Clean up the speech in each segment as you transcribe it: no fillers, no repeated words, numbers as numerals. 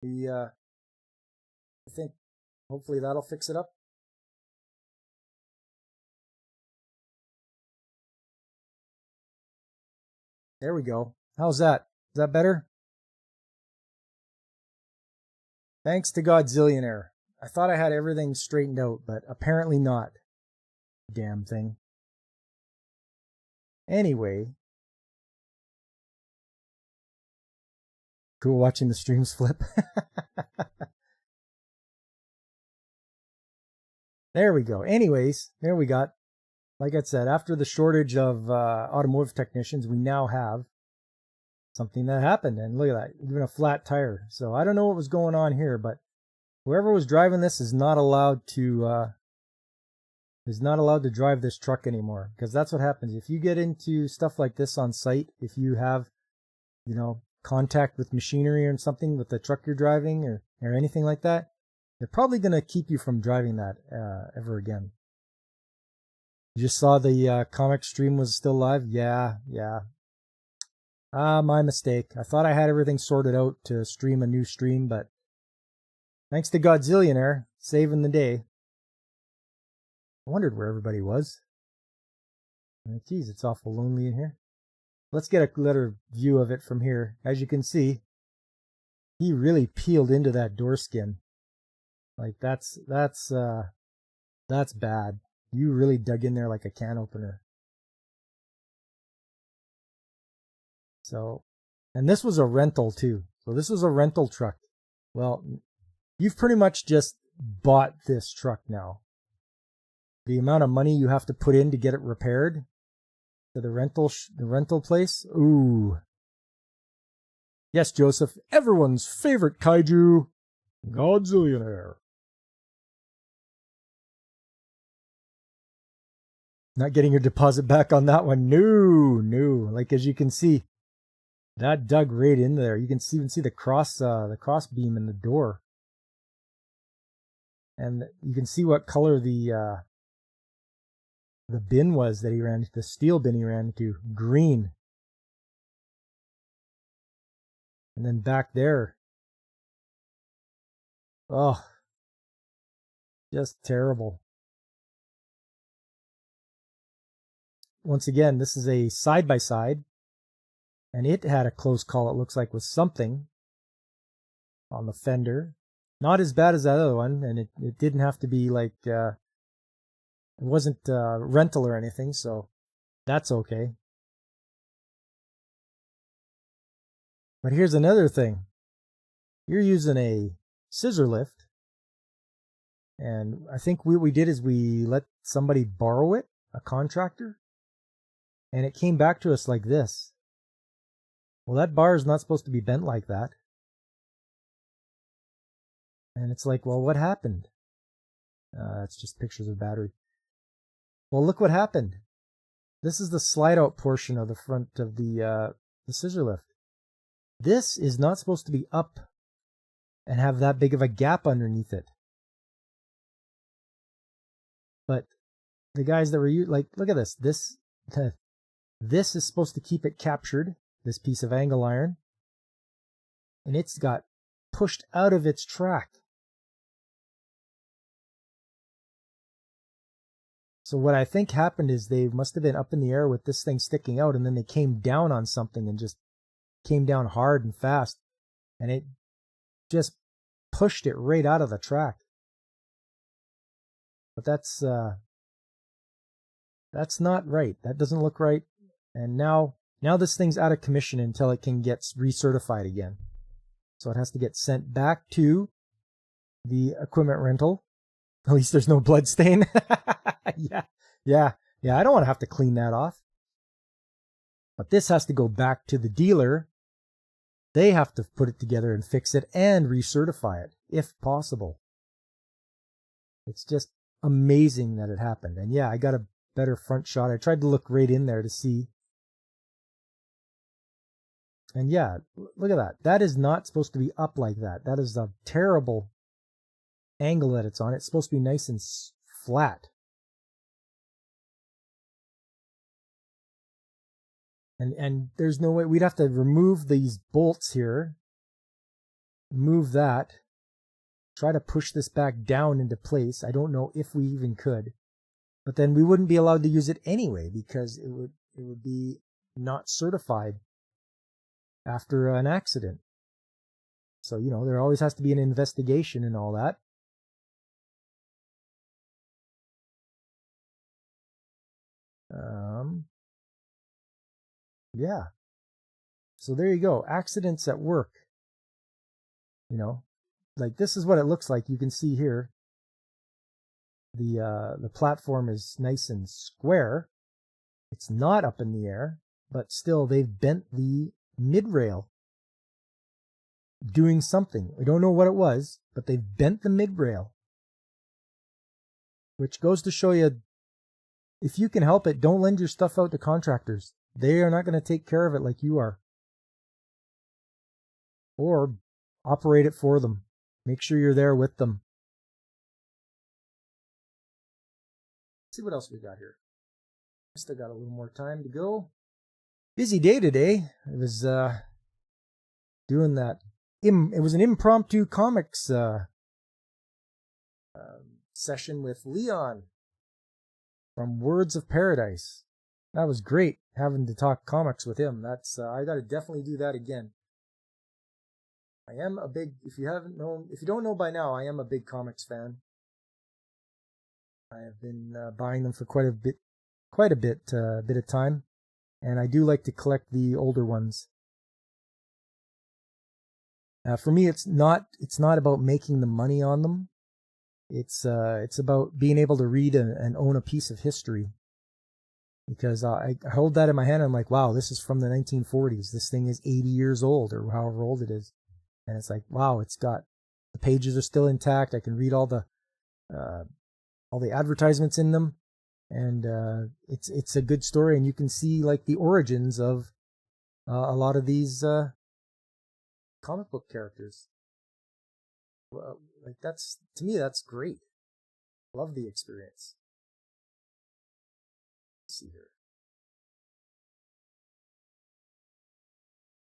I think hopefully that'll fix it up. There we go. How's that? Is that better? Thanks to Godzillionaire. I thought I had everything straightened out, but apparently not. Damn thing. Anyway. Cool watching the streams flip. There we go. Anyways, there we got, like I said, after the shortage of automotive technicians, we now have something that happened. And look at that, even a flat tire. So I don't know what was going on here, but whoever was driving this is not allowed to drive this truck anymore, because that's what happens if you get into stuff like this on site. If you have, contact with machinery or something with the truck you're driving or anything like that, they're probably going to keep you from driving that ever again. You just saw the comic stream was still live. Yeah. My mistake. I thought I had everything sorted out to stream a new stream, but thanks to Godzillionaire saving the day. I wondered where everybody was. Geez, it's awful lonely in here. Let's get a better view of it from here. As you can see, he really peeled into that door skin. Like that's bad. You really dug in there like a can opener. So, and this was a rental too. So this was a rental truck. Well, you've pretty much just bought this truck now. The amount of money you have to put in to get it repaired to the rental place. Ooh. Yes, Joseph, everyone's favorite kaiju, Godzillionaire. Not getting your deposit back on that one. No. Like, as you can see, that dug right in there. You can even see the cross beam in the door. And you can see what color the bin was that he ran, the steel bin he ran into, green. And then back there, oh, just terrible. Once again, this is a side-by-side, and it had a close call, it looks like, with something on the fender. Not as bad as that other one, and it didn't have to be like, it wasn't rental or anything, so that's okay. But here's another thing. You're using a scissor lift, and I think what we did is we let somebody borrow it, a contractor, and it came back to us like this. Well, that bar is not supposed to be bent like that. And it's like, well, what happened? It's just pictures of battery. Well, look what happened. This is the slide out portion of the front of the scissor lift. This is not supposed to be up and have that big of a gap underneath it. But the guys that were like, look at this. This is supposed to keep it captured, this piece of angle iron, and it's got pushed out of its track. So what I think happened is they must have been up in the air with this thing sticking out, and then they came down on something and just came down hard and fast, and it just pushed it right out of the track. But that's not right. That doesn't look right. And now this thing's out of commission until it can get recertified again. So it has to get sent back to the equipment rental. At least there's no blood stain. Yeah. I don't want to have to clean that off. But this has to go back to the dealer. They have to put it together and fix it and recertify it, if possible. It's just amazing that it happened. And yeah, I got a better front shot. I tried to look right in there to see. And yeah, look at that. That is not supposed to be up like that. That is a terrible angle that it's on. It's supposed to be nice and flat. And there's no way. We'd have to remove these bolts here move that, try to push this back down into place. I don't know if we even could, but then we wouldn't be allowed to use it anyway because it would be not certified after an accident. So, you know, there always has to be an investigation and all that. Yeah. So there you go. Accidents at work. You know, like this is what it looks like. You can see here. The platform is nice and square. It's not up in the air, but still they've bent the mid-rail doing something. We don't know what it was, but they've bent the mid-rail. Which goes to show you, if you can help it, don't lend your stuff out to contractors. They are not going to take care of it like you are. Or operate it for them. Make sure you're there with them. Let's see what else we got here. Still got a little more time to go. Busy day today. I was doing that. It was an impromptu comics session with Leon from Words of Paradise. That was great having to talk comics with him. That's I got to definitely do that again. I am a big, if you don't know by now, I am a big comics fan. I have been buying them for quite a bit of time, and I do like to collect the older ones. For me, it's not about making the money on them. It's about being able to read and own a piece of history. Because I hold that in my hand and I'm like, wow, this is from the 1940s. This thing is 80 years old or however old it is. And it's like, wow, it's got, the pages are still intact. I can read all the advertisements in them. And it's a good story. And you can see like the origins of a lot of these comic book characters. Like to me, that's great. Love the experience. Let's see here.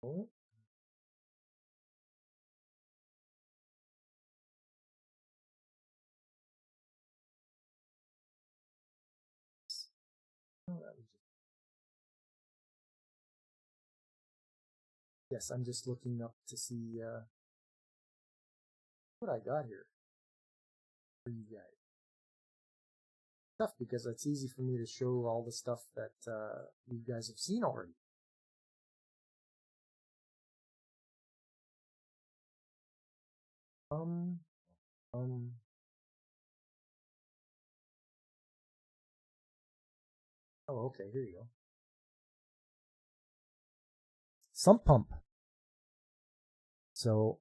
Oh. Yes, I'm just looking up to see what I got here for you guys. Stuff, because it's easy for me to show all the stuff that you guys have seen already. Oh, okay, here you go. Sump pump. So,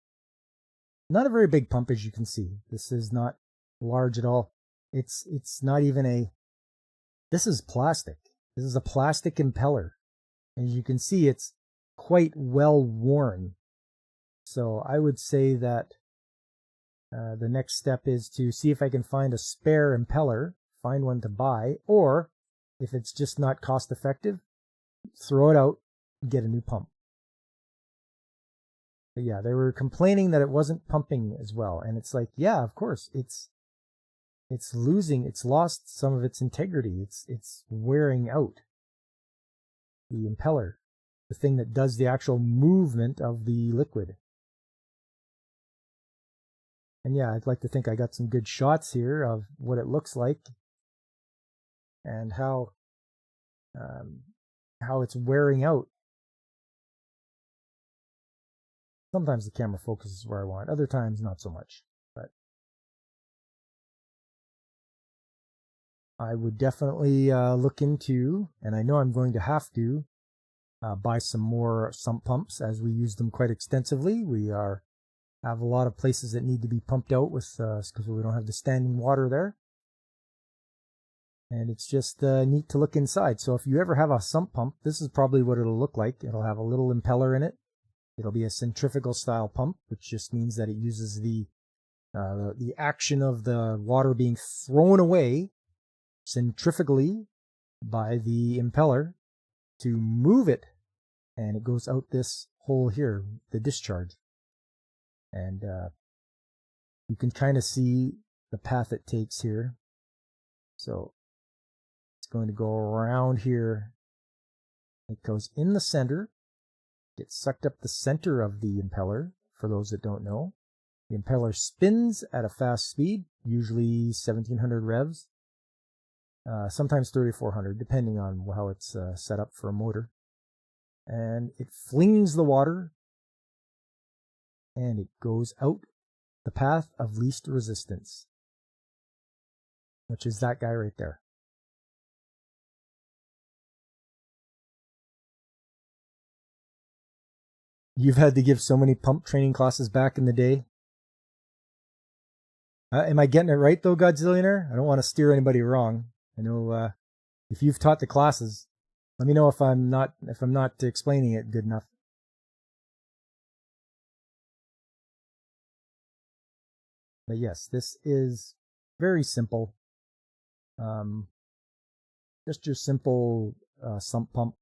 not a very big pump, as you can see. This is not large at all. It's not even this is plastic. This is a plastic impeller. As you can see, it's quite well worn. So I would say that the next step is to see if I can find a spare impeller, find one to buy, or if it's just not cost effective, throw it out and get a new pump. But yeah, they were complaining that it wasn't pumping as well. And it's like, yeah, of course, it's lost some of its integrity. It's wearing out. The impeller, the thing that does the actual movement of the liquid. And yeah, I'd like to think I got some good shots here of what it looks like and how it's wearing out. Sometimes the camera focuses where I want, other times not so much. But I would definitely look into, and I know I'm going to have to, buy some more sump pumps as we use them quite extensively. We have a lot of places that need to be pumped out with because we don't have the standing water there. And it's just neat to look inside. So if you ever have a sump pump, this is probably what it'll look like. It'll have a little impeller in it. It'll be a centrifugal style pump, which just means that it uses the action of the water being thrown away centrifugally by the impeller to move it, and it goes out this hole here, the discharge. And you can kind of see the path it takes here. So it's going to go around here. It goes in the center, gets sucked up the center of the impeller, for those that don't know. The impeller spins at a fast speed, usually 1700 revs, sometimes 3400, depending on how it's set up for a motor. And it flings the water, and it goes out the path of least resistance, which is that guy right there. You've had to give so many pump training classes back in the day. Am I getting it right, though, Godzillionaire? I don't want to steer anybody wrong. I know if you've taught the classes, let me know if I'm not explaining it good enough. But yes, this is very simple. Just your simple sump pump.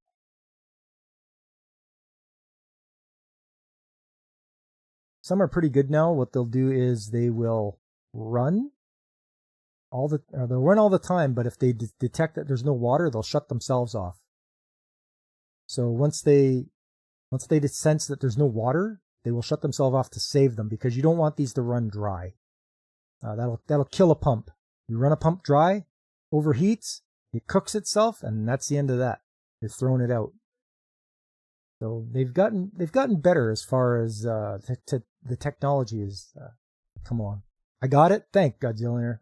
Some are pretty good now. What they'll do is they will run they'll run all the time, but if they detect that there's no water, they'll shut themselves off. So once they sense that there's no water, they will shut themselves off to save them, because you don't want these to run dry. That'll kill a pump. You run a pump dry, overheats, it cooks itself, and that's the end of that. You're throwing it out. So they've gotten better as far as the technology is come on. I got it. Thank Godzillionaire.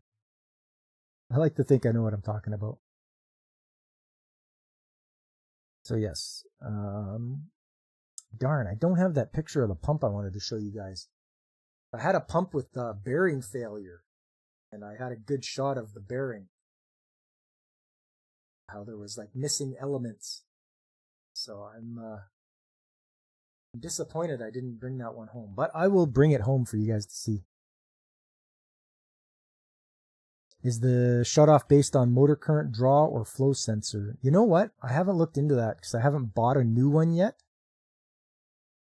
I like to think I know what I'm talking about. So yes, darn, I don't have that picture of the pump I wanted to show you guys. I had a pump with bearing failure, and I had a good shot of the bearing. How there was like missing elements. So I'm disappointed I didn't bring that one home, but I will bring it home for you guys to see. Is the shutoff based on motor current draw or flow sensor? You know what? I haven't looked into that because I haven't bought a new one yet.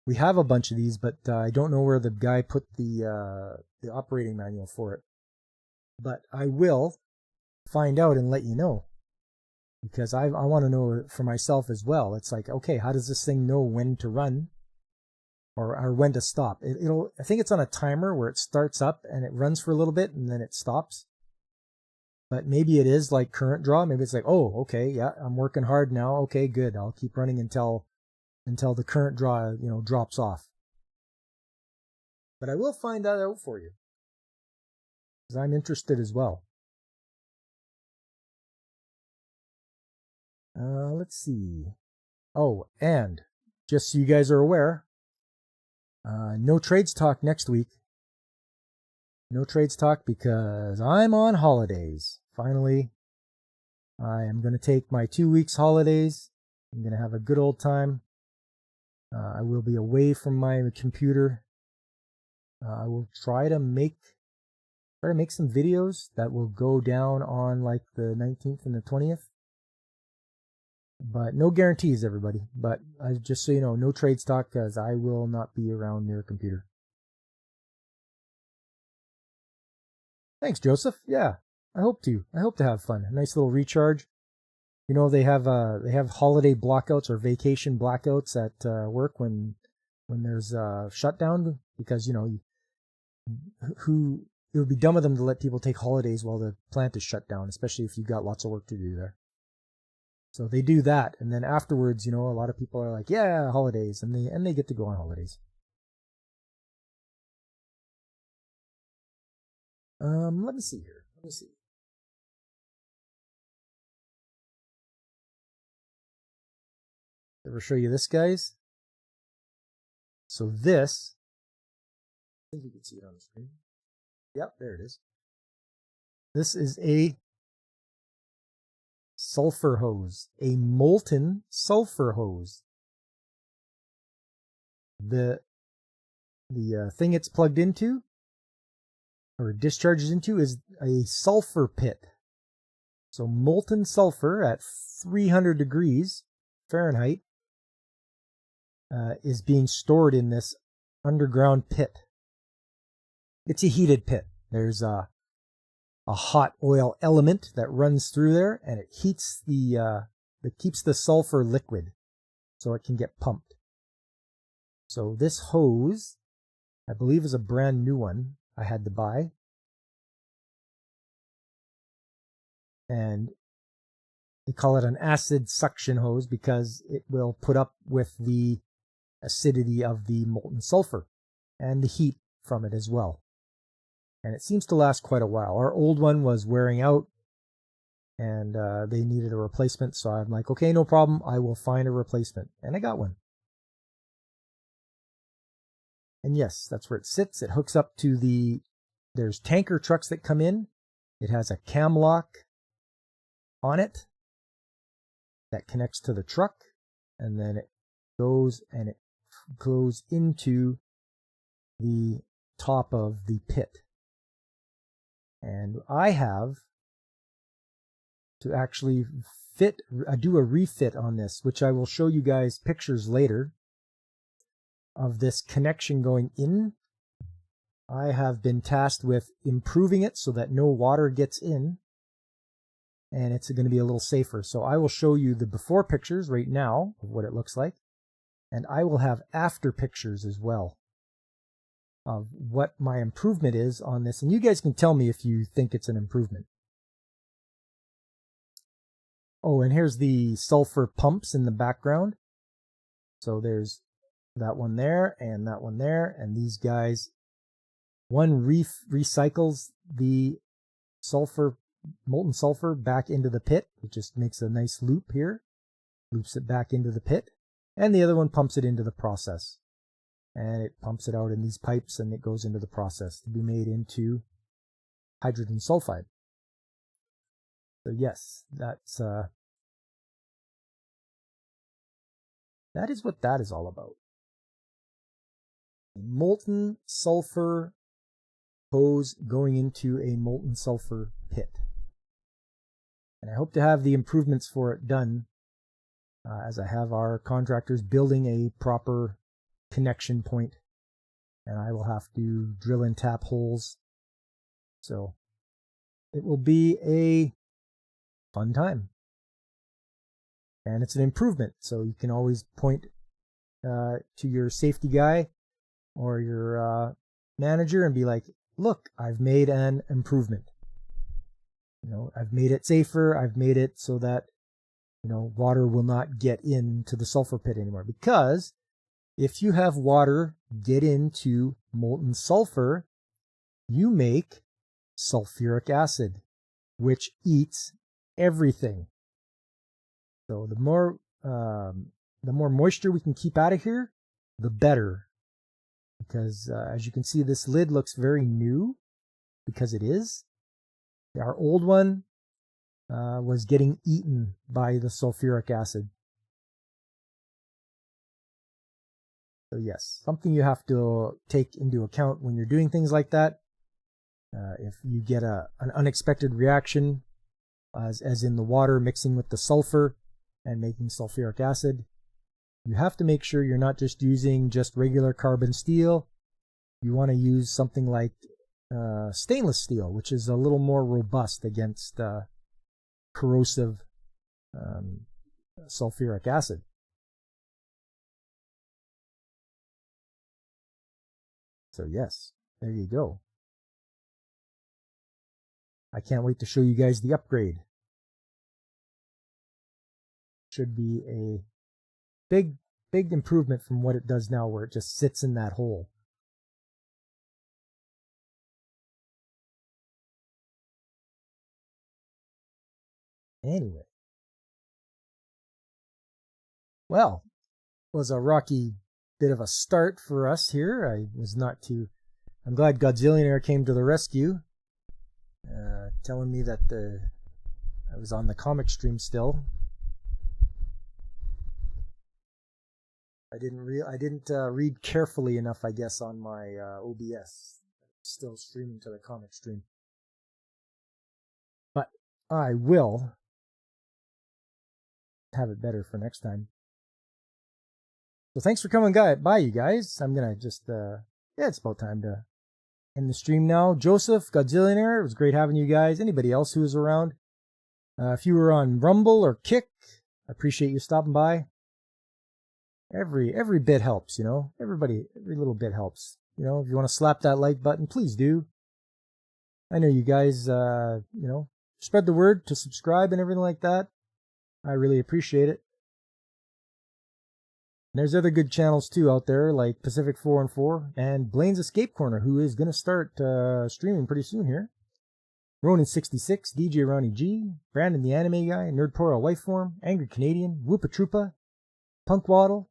We have a bunch of these, but I don't know where the guy put the operating manual for it. But I will find out and let you know, because I want to know it for myself as well. It's like, okay, how does this thing know when to run or when to stop? I think it's on a timer where it starts up and it runs for a little bit and then it stops. But maybe it is like current draw. Maybe it's like, oh, okay, yeah, I'm working hard now. Okay, good. I'll keep running until the current draw, drops off. But I will find that out for you, because I'm interested as well. Let's see. Oh, and just so you guys are aware, no trades talk next week. No trades talk because I'm on holidays. Finally, I am going to take my 2 weeks holidays. I'm going to have a good old time. I will be away from my computer. I will try to make some videos that will go down on like the 19th and the 20th. But no guarantees, everybody. But just so you know, no trades talk because I will not be around near a computer. Thanks, Joseph. Yeah, I hope to have fun. A nice little recharge. They have holiday blackouts or vacation blackouts at work when there's a shutdown, because it would be dumb of them to let people take holidays while the plant is shut down, especially if you've got lots of work to do there. So they do that, and then afterwards, a lot of people are like, yeah, holidays, and they get to go on holidays. Let me see here. Ever show you this, guys? So this, I think you can see it on the screen. Yep, there it is. This is a sulfur hose, a molten sulfur hose. The thing it's plugged into or discharges into is a sulfur pit. So molten sulfur at 300 degrees Fahrenheit is being stored in this underground pit. it's a heated pit. There's a hot oil element that runs through there, and it heats it keeps the sulfur liquid so it can get pumped. So this hose, I believe, is a brand new one I had to buy. And they call it an acid suction hose because it will put up with the acidity of the molten sulfur and the heat from it as well. And it seems to last quite a while. Our old one was wearing out, and they needed a replacement. So I'm like, okay, no problem. I will find a replacement. And I got one. And yes, that's where it sits. It hooks up to there's tanker trucks that come in. It has a cam lock on it that connects to the truck, and then it goes into the top of the pit. And I have to actually do a refit on this, which I will show you guys pictures later of this connection going in. I have been tasked with improving it so that no water gets in, and it's going to be a little safer. So I will show you the before pictures right now of what it looks like, and I will have after pictures as well of what my improvement is on this, and you guys can tell me if you think it's an improvement. Oh, and here's the sulfur pumps in the background. So there's that one there and that one there, and these guys, one recycles the molten sulfur back into the pit. It just makes a nice loop here, loops it back into the pit, and the other one pumps it into the process. And it pumps it out in these pipes, and it goes into the process to be made into hydrogen sulfide. So yes, that is what that is all about. A molten sulfur hose going into a molten sulfur pit. And I hope to have the improvements for it done as I have our contractors building a proper connection point, and I will have to drill and tap holes. So it will be a fun time, and it's an improvement. So you can always point to your safety guy or your manager and be like, look, I've made an improvement. I've made it safer. I've made it so that water will not get into the sulfur pit anymore. Because if you have water get into molten sulfur, you make sulfuric acid, which eats everything. So the more moisture we can keep out of here, the better. Because as you can see, this lid looks very new, because it is. Our old one was getting eaten by the sulfuric acid. So yes, something you have to take into account when you're doing things like that. If you get an unexpected reaction, as in the water mixing with the sulfur and making sulfuric acid, you have to make sure you're not just using regular carbon steel. You want to use something like stainless steel, which is a little more robust against corrosive sulfuric acid. So yes, there you go. I can't wait to show you guys the upgrade. Should be a big improvement from what it does now, where it just sits in that hole. Anyway. Well, it was a rocky bit of a start for us here. I'm glad Godzillionaire came to the rescue, telling me that I was on the comic stream still. I didn't read carefully enough, I guess, on my OBS. Still streaming to the comic stream. But I will have it better for next time. So thanks for coming by, you guys. I'm gonna just, it's about time to in the stream now. Joseph, Godzillionaire, it was great having you guys. Anybody else who was around? If you were on Rumble or Kick, I appreciate you stopping by. Every bit helps, you know. Every little bit helps. You know, if you want to slap that like button, please do. I know you guys, you know, spread the word to subscribe and everything like that. I really appreciate it. And there's other good channels too out there, like Pacific 4 and 4 and Blaine's Escape Corner, who is going to start streaming pretty soon here. Ronin66, DJ Ronnie G, Brandon the Anime Guy, Nerdporo Lifeform, Angry Canadian, Whoopa Troopa, Punk Waddle.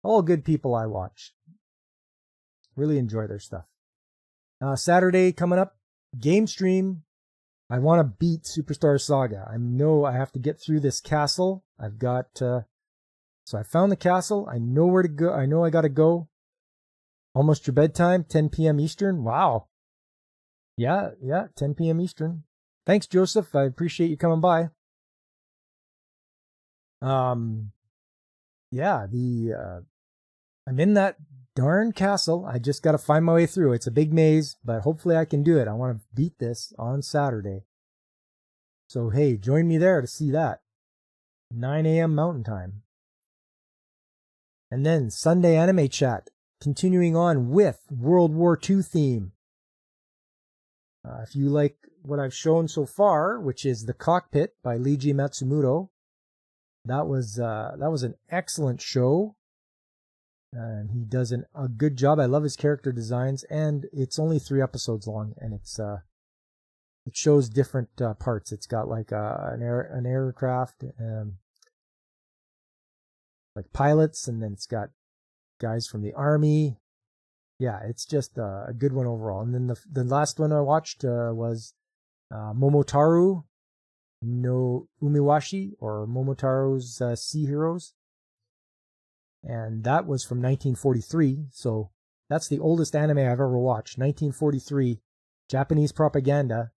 All good people I watch. Really enjoy their stuff. Saturday coming up, game stream. I want to beat Superstar Saga. I know I have to get through this castle. I've got, so I found the castle. I know where to go. I know I got to go. Almost your bedtime, 10 p.m. Eastern. Wow. Yeah, 10 p.m. Eastern. Thanks, Joseph. I appreciate you coming by. Yeah, I'm in that darn castle. I just got to find my way through. It's a big maze, but hopefully I can do it. I want to beat this on Saturday. So, hey, join me there to see that. 9 a.m. Mountain Time. And then Sunday Anime Chat, continuing on with World War II theme. If you like what I've shown so far, which is The Cockpit by Leiji Matsumoto, that was an excellent show. And he does a good job. I love his character designs, and it's only 3 episodes long, and it shows different parts. It's got like an aircraft, like pilots, and then it's got guys from the army. Yeah, it's just a good one overall. And then the last one I watched was Momotaru no Umiwashi, or Momotaro's Sea Heroes. And that was from 1943, so that's the oldest anime I've ever watched. 1943, Japanese propaganda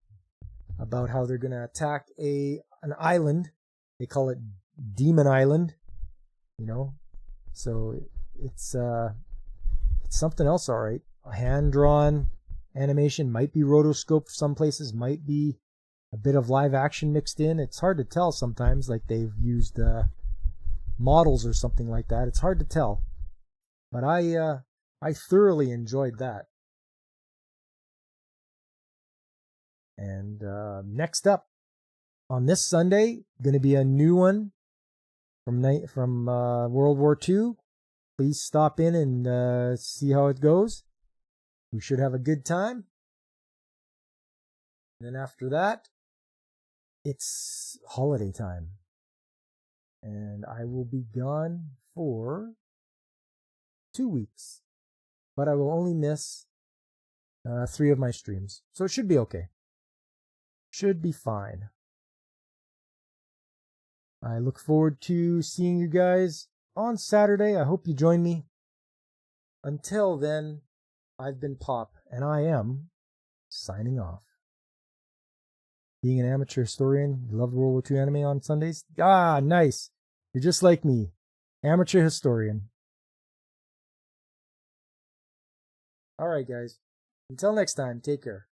about how they're going to attack an island. They call it Demon Island, you know. So it's something else, all right. A hand-drawn animation, might be rotoscope some places, might be a bit of live action mixed in. It's hard to tell sometimes, like they've used models or something like that. It's hard to tell, but I thoroughly enjoyed that. And next up on this Sunday, going to be a new one from World War II. Please stop in and see how it goes. We should have a good time. And then after that, it's holiday time. And I will be gone for 2 weeks. But I will only miss 3 of my streams. So it should be okay. Should be fine. I look forward to seeing you guys on Saturday. I hope you join me. Until then, I've been Pop, and I am signing off. Being an amateur historian, you love World War II anime on Sundays? Ah, nice. You're just like me. Amateur historian. Alright, guys. Until next time, take care.